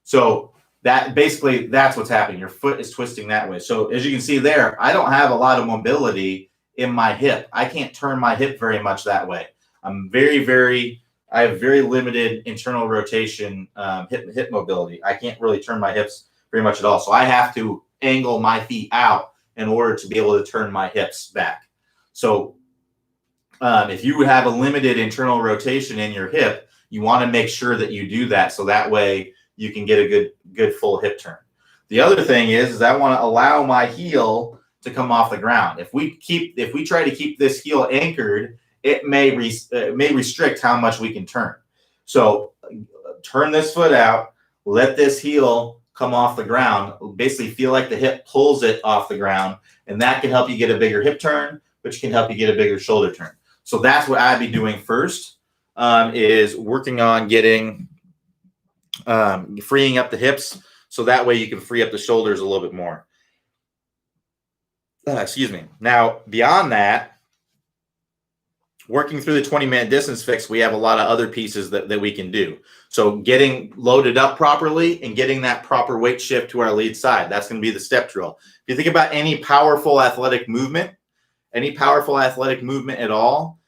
So that's what's happening. Your foot is twisting that way. So as you can see there, I don't have a lot of mobility in my hip. I can't turn my hip very much that way. I'm I have very limited internal rotation, hip mobility. I can't really turn my hips very much at all. So I have to angle my feet out in order to be able to turn my hips back. So if you have a limited internal rotation in your hip, you want to make sure that you do that, so that way you can get a good full hip turn. The other thing is I want to allow my heel to come off the ground. If we try to keep this heel anchored, it may restrict how much we can turn. So turn this foot out, let this heel come off the ground, basically feel like the hip pulls it off the ground, and that can help you get a bigger hip turn, which can help you get a bigger shoulder turn. So that's what I'd be doing first, is working on getting, freeing up the hips, so that way you can free up the shoulders a little bit more. Excuse me. Now, beyond that, working through the 20-minute distance fix, we have a lot of other pieces that we can do. So getting loaded up properly and getting that proper weight shift to our lead side, that's going to be the step drill. If you think about any powerful athletic movement at all,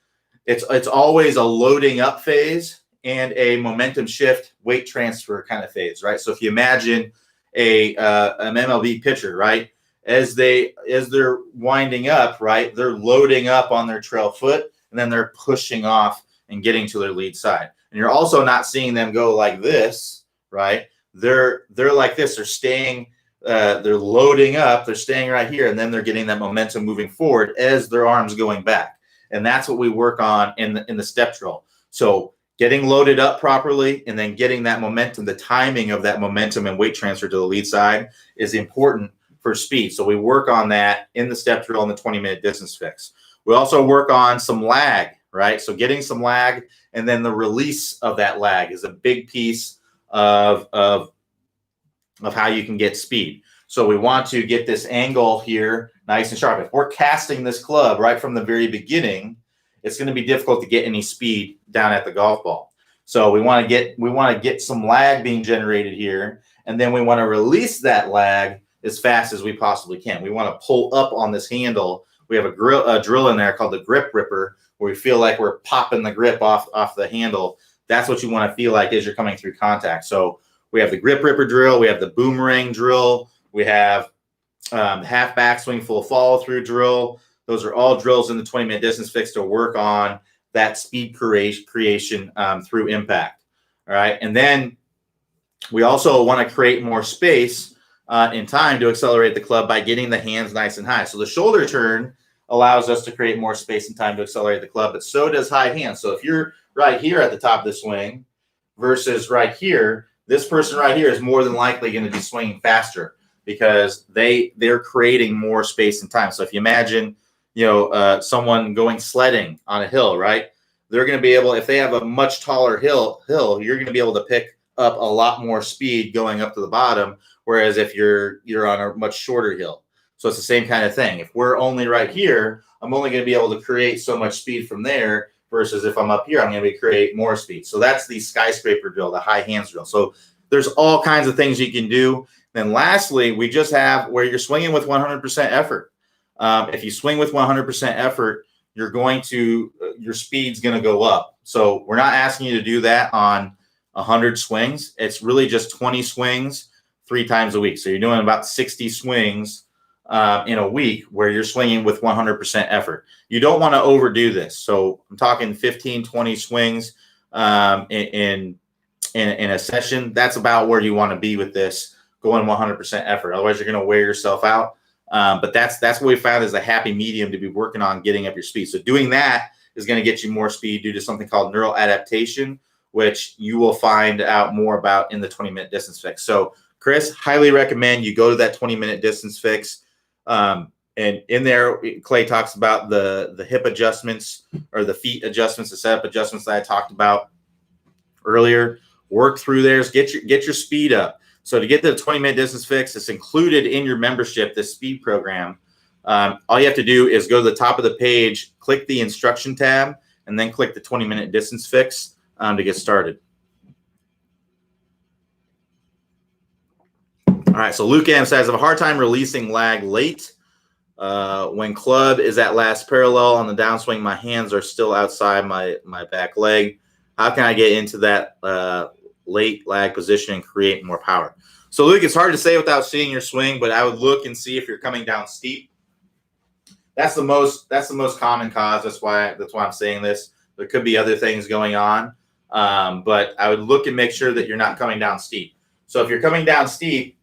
it's always a loading up phase and a momentum shift weight transfer kind of phase, right? So if you imagine an MLB pitcher, right, as they're winding up, right, they're loading up on their trail foot, and then they're pushing off and getting to their lead side. And you're also not seeing them go like this, right? They're like this. They're staying. They're loading up. They're staying right here, and then they're getting that momentum moving forward as their arms going back. And that's what we work on in the step drill. So getting loaded up properly, and then getting that momentum, the timing of that momentum and weight transfer to the lead side is important for speed. So we work on that in the step drill and the 20-minute distance fix. We also work on some lag, right? So getting some lag, and then the release of that lag is a big piece of how you can get speed. So we want to get this angle here nice and sharp. If we're casting this club right from the very beginning, it's going to be difficult to get any speed down at the golf ball. So we want to get some lag being generated here, and then we want to release that lag as fast as we possibly can. We want to pull up on this handle. We have a drill in there called the grip ripper, where we feel like we're popping the grip off the handle That's what you want to feel like as you're coming through contact. So we have the grip ripper drill, we have the boomerang drill, we have half backswing, full follow through drill. Those are all drills in the 20-minute distance fix to work on that speed creation through impact. All right. And then we also want to create more space in time to accelerate the club by getting the hands nice and high. So the shoulder turn allows us to create more space and time to accelerate the club, but so does high hands. So if you're right here at the top of the swing versus right here, this person right here is more than likely going to be swinging faster because they're creating more space and time. So if you imagine, someone going sledding on a hill, right? They're going to be able, if they have a much taller hill, you're going to be able to pick up a lot more speed going up to the bottom. Whereas if you're on a much shorter hill. So it's the same kind of thing. If we're only right here, I'm only going to be able to create so much speed from there versus if I'm up here, I'm going to create more speed. So that's the skyscraper drill, the high hands drill. So there's all kinds of things you can do. Then lastly, we just have where you're swinging with 100% effort. If you swing with 100% effort, your speed's going to go up. So we're not asking you to do that on 100 swings. It's really just 20 swings 3 times a week. So you're doing about 60 swings in a week where you're swinging with 100% effort. You don't want to overdo this. So I'm talking 15, 20 swings in a session. That's about where you want to be with this, going 100% effort. Otherwise, you're going to wear yourself out. But that's what we found is a happy medium to be working on getting up your speed. So doing that is going to get you more speed due to something called neural adaptation, which you will find out more about in the 20-minute distance fix. So Chris, highly recommend you go to that 20-minute distance fix. And in there, Clay talks about the hip adjustments or the feet adjustments, the setup adjustments that I talked about earlier. Work through theirs, get your speed up. So to get the 20-minute distance fix, it's included in your membership, this speed program. All you have to do is go to the top of the page, click the instruction tab, and then click the 20-minute distance fix to get started. All right, so Luke M says, I have a hard time releasing lag late. When club is at last parallel on the downswing, my hands are still outside my back leg. How can I get into that late lag position and create more power? So Luke, it's hard to say without seeing your swing, but I would look and see if you're coming down steep. That's the most common cause. That's why I'm saying this. There could be other things going on, but I would look and make sure that you're not coming down steep. So if you're coming down steep,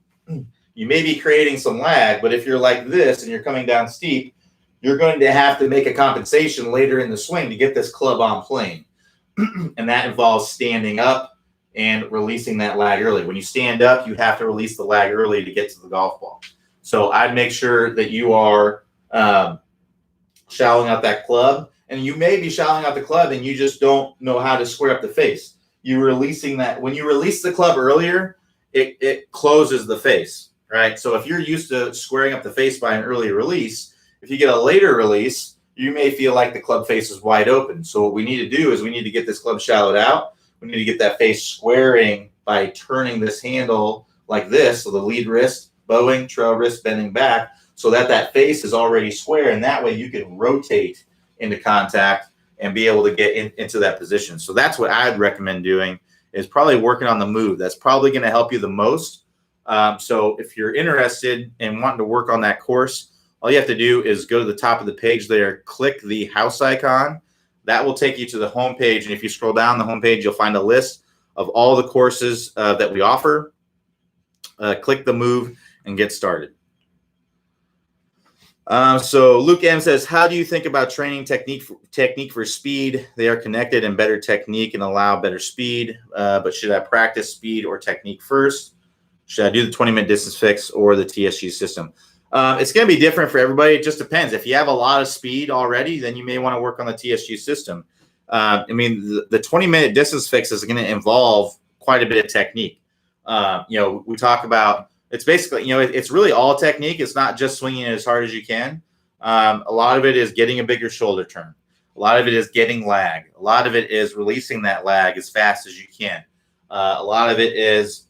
you may be creating some lag, but if you're like this and you're coming down steep, you're going to have to make a compensation later in the swing to get this club on plane. And that involves standing up and releasing that lag early. When you stand up, you have to release the lag early to get to the golf ball. So I'd make sure that you are shallowing out that club, and you may be shallowing out the club and you just don't know how to square up the face. You're releasing that. When you release the club earlier, it closes the face, right? So if you're used to squaring up the face by an early release, if you get a later release, you may feel like the club face is wide open. So what we need to do is we need to get this club shallowed out. We need to get that face squaring by turning this handle like this. So the lead wrist, bowing, trail wrist, bending back, so that face is already square. And that way you can rotate into contact and be able to get into that position. So that's what I'd recommend doing, is probably working on the move. That's probably going to help you the most. So if you're interested in wanting to work on that course, all you have to do is go to the top of the page there, click the house icon. That will take you to the home page. And if you scroll down the home page, you'll find a list of all the courses that we offer. Click the move and get started. So Luke M says, how do you think about training technique for speed? They are connected, and better technique and allow better speed. But should I practice speed or technique first? Should I do the 20-minute distance fix or the TSG system? It's going to be different for everybody. It just depends. If you have a lot of speed already, then you may want to work on the TSG system. I mean, the 20-minute distance fix is going to involve quite a bit of technique. We talk about, it's basically, it's really all technique. It's not just swinging as hard as you can. A lot of it is getting a bigger shoulder turn. A lot of it is getting lag. A lot of it is releasing that lag as fast as you can. A lot of it is,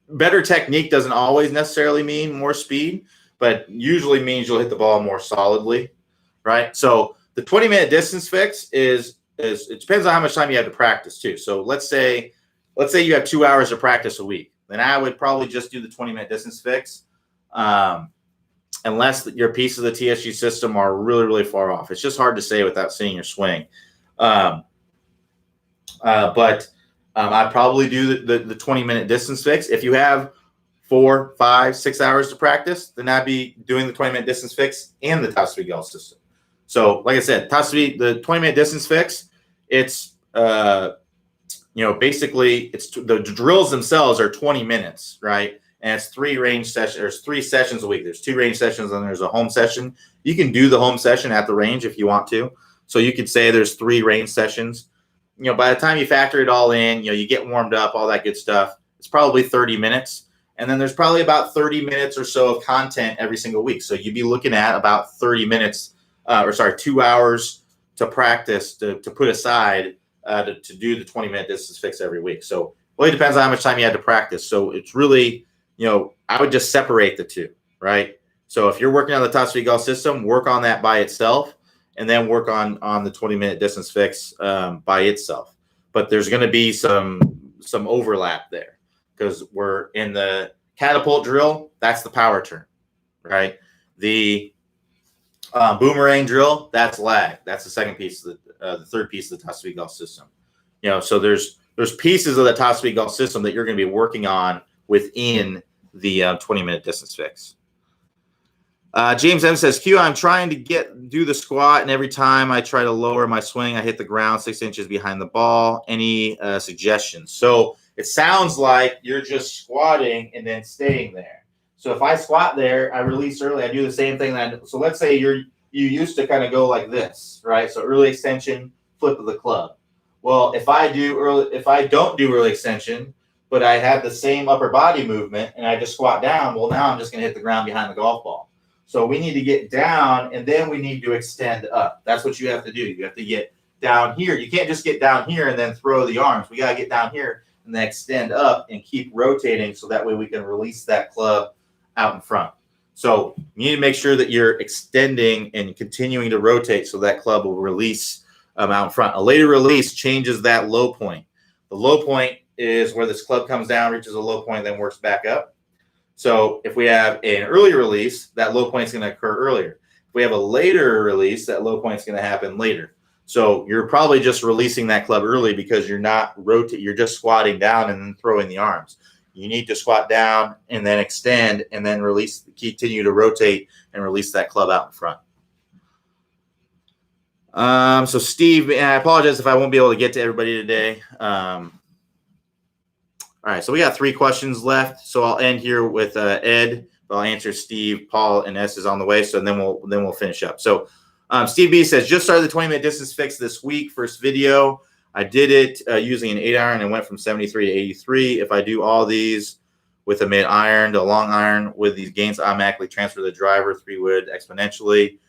better technique doesn't always necessarily mean more speed, but usually means you'll hit the ball more solidly, right? So the 20-minute distance fix is it depends on how much time you have to practice too. So let's say you have 2 hours of practice a week, then I would probably just do the 20-minute distance fix, unless your pieces of the TSG system are really, really far off. It's just hard to say without seeing your swing. But I'd probably do the 20-minute distance fix. If you have 4, 5, 6 hours to practice, then I'd be doing the 20-minute distance fix and the top speed golf system. So, like I said, top speed, the 20-minute distance fix, it's basically it's the drills themselves are 20 minutes, right? And it's 3 range sessions. There's 3 sessions a week. There's 2 range sessions and there's a home session. You can do the home session at the range if you want to. So you could say there's 3 range sessions. By the time you factor it all in, you get warmed up, all that good stuff. It's probably 30 minutes. And then there's probably about 30 minutes or so of content every single week. So you'd be looking at about 30 minutes, 2 hours to practice, to put aside to do the 20-minute distance fix every week. So it really depends on how much time you had to practice. So it's really, I would just separate the two, right? So if you're working on the top speed golf system, work on that by itself, and then work on the 20-minute distance fix by itself. But there's going to be some overlap there because we're in the catapult drill. That's the power turn, right? The boomerang drill, that's lag. That's the second piece of the third piece of the top speed golf system. So there's pieces of the top speed golf system that you're going to be working on within the 20-minute distance fix. James M says, Q, I'm trying to do the squat, and every time I try to lower my swing, I hit the ground 6 inches behind the ball. Any suggestions? So it sounds like you're just squatting and then staying there. So if I squat there, I release early, I do the same thing. So let's say you used to kind of go like this, right? So early extension, flip of the club. Well, if I don't do early extension, but I have the same upper body movement and I just squat down, well, now I'm just going to hit the ground behind the golf ball. So we need to get down, and then we need to extend up. That's what you have to do. You have to get down here. You can't just get down here and then throw the arms. We got to get down here and then extend up and keep rotating so that way we can release that club out in front. So you need to make sure that you're extending and continuing to rotate so that club will release out in front. A later release changes that low point. The low point is where this club comes down, reaches a low point, then works back up. So if we have an early release, that low point is going to occur earlier. If we have a later release, that low point is going to happen later. So you're probably just releasing that club early because you're not rotating. You're just squatting down and then throwing the arms. You need to squat down and then extend and then release, continue to rotate and release that club out in front. So Steve, and I apologize if I won't be able to get to everybody today. All right, so we got 3 questions left. So I'll end here with Ed. I'll answer Steve, Paul, and S is on the way. So then we'll finish up. So Steve B says, just started the 20-minute distance fix this week. First video. I did it using an 8-iron and went from 73 to 83. If I do all these with a mid-iron to a long iron with these gains, automatically transfer the driver 3-wood exponentially.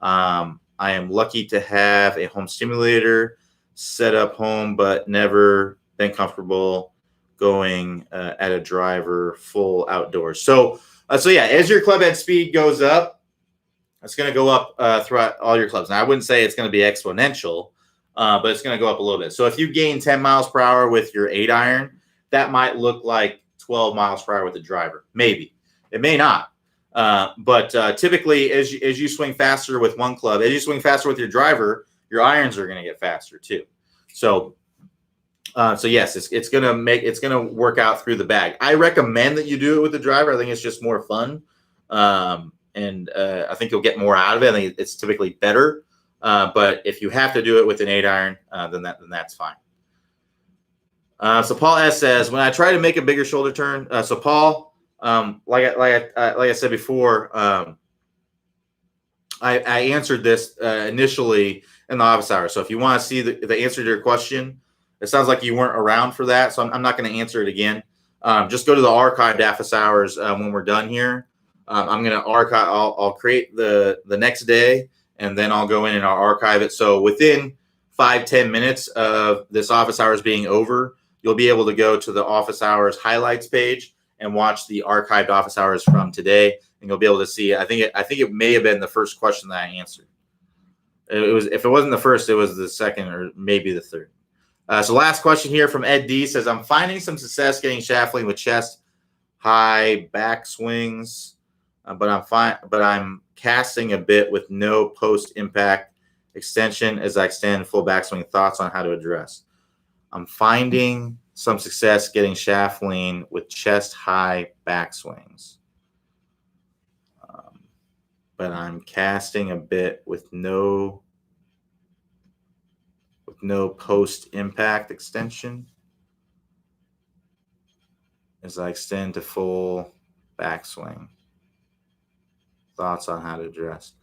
I am lucky to have a home stimulator set up home, but never been comfortable going at a driver full outdoors. So yeah, as your club head speed goes up, it's going to go up throughout all your clubs. Now, I wouldn't say it's going to be exponential, but it's going to go up a little bit. So if you gain 10 miles per hour with your 8-iron, that might look like 12 miles per hour with the driver. Maybe. It may not. But typically, as you swing faster with one club, as you swing faster with your driver, your irons are going to get faster too. So yes, it's gonna work out through the bag. I recommend that you do it with the driver. I think it's just more fun, and I think you'll get more out of it. I think it's typically better. But if you have to do it with an 8-iron, then that's fine. So Paul S says, when I try to make a bigger shoulder turn, so Paul, like I said before, I answered this initially in the office hour. So if you want to see the answer to your question. It sounds like you weren't around for that, so I'm not going to answer it again. Just go to the archived office hours when we're done here. I'm going to archive. I'll create the next day, and then I'll go in and I'll archive it. So within 5-10 minutes of this office hours being over, you'll be able to go to the office hours highlights page and watch the archived office hours from today, and you'll be able to see. I think it may have been the first question that I answered. It was, if it wasn't the first, it was the second or maybe the third. So last question here from Ed D says, I'm finding some success getting shaft lean with chest high back swings, but I'm casting a bit with no post impact extension as I extend full backswing. Thoughts on how to address? I'm finding some success getting shaft lean with chest high backswings, but I'm casting a bit with no post impact extension as I extend to full backswing. Thoughts on how to address?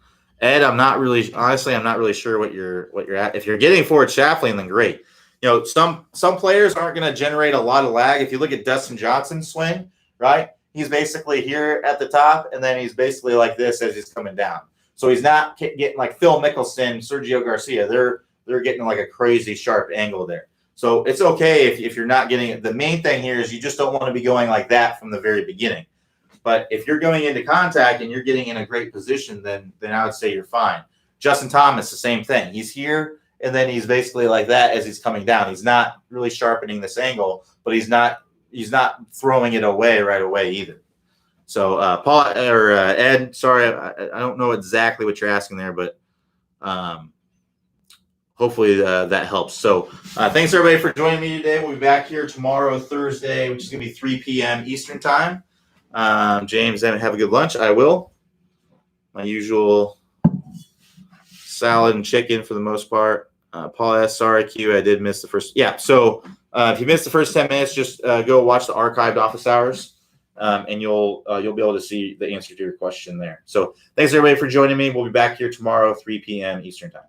Ed, I'm not really sure what you're at. If you're getting forward shaft lean, then great. You know, some players aren't going to generate a lot of lag. If you look at Dustin Johnson's swing, right? He's basically here at the top, and then he's basically like this as he's coming down. So he's not getting like Phil Mickelson, Sergio Garcia. They're getting like a crazy sharp angle there. So it's okay if you're not getting it. The main thing here is you just don't want to be going like that from the very beginning. But if you're going into contact and you're getting in a great position, then I would say you're fine. Justin Thomas, the same thing. He's here, and then he's basically like that as he's coming down. He's not really sharpening this angle, but he's not throwing it away right away either. So Paul or Ed, sorry, I don't know exactly what you're asking there, but hopefully that helps. So thanks everybody for joining me today. We'll be back here tomorrow, Thursday, which is going to be 3 p.m. Eastern time. James, have a good lunch. I will. My usual salad and chicken for the most part. Paul S. Sorry, Q. I did miss the first. Yeah. So if you missed the first 10 minutes, just go watch the archived office hours, and you'll be able to see the answer to your question there. So thanks everybody for joining me. We'll be back here tomorrow, 3 p.m. Eastern time.